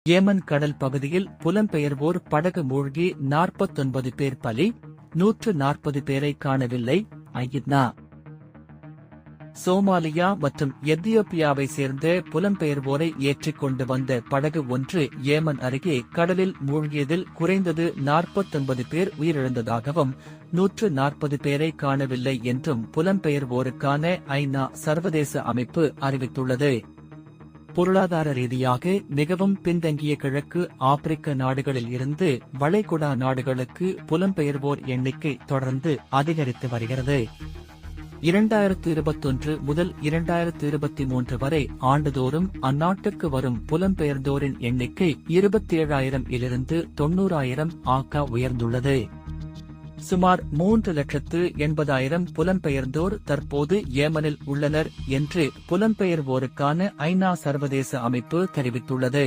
Yemen கடல் பகுதியில் புலம்பெயர்வோர் படகு மூழ்கி 49 பேர் பலி, 140 பேரை காணவில்லை. ஐநா. சோமாலியா மற்றும் எத்தியோப்பியாவை சேர்ந்த புலம்பெயர்வோரை ஏற்றிக் கொண்டு வந்த படகு ஒன்று ஏமன் அருகே கடலில் மூழ்கியதில் குறைந்தது 49 பேர் உயிரிழந்ததாகவும் 140 பேரை காணவில்லை என்றும் புலம்பெயர்வோருக்கான ஐநா சர்வதேச அமைப்பு அறிவித்துள்ளது. பொருளாதார ரீதியாக மிகவும் பின்தங்கிய கிழக்கு ஆப்பிரிக்க நாடுகளில் இருந்து வளைகுடா நாடுகளுக்கு புலம்பெயர்வோர் எண்ணிக்கை தொடர்ந்து அதிகரித்து வருகிறது. 2021 முதல் 2023 வரை ஆண்டுதோறும் அந்நாட்டுக்கு வரும் புலம்பெயர்ந்தோரின் எண்ணிக்கை 27,000 இலிருந்து 90,000 ஆக உயர்ந்துள்ளது. சுமார் 3,80,000 புலம்பெயர்ந்தோர் தற்போது ஏமனில் உள்ளனர் என்று புலம்பெயர்வோருக்கான ஐநா சர்வதேச அமைப்பு தெரிவித்துள்ளது.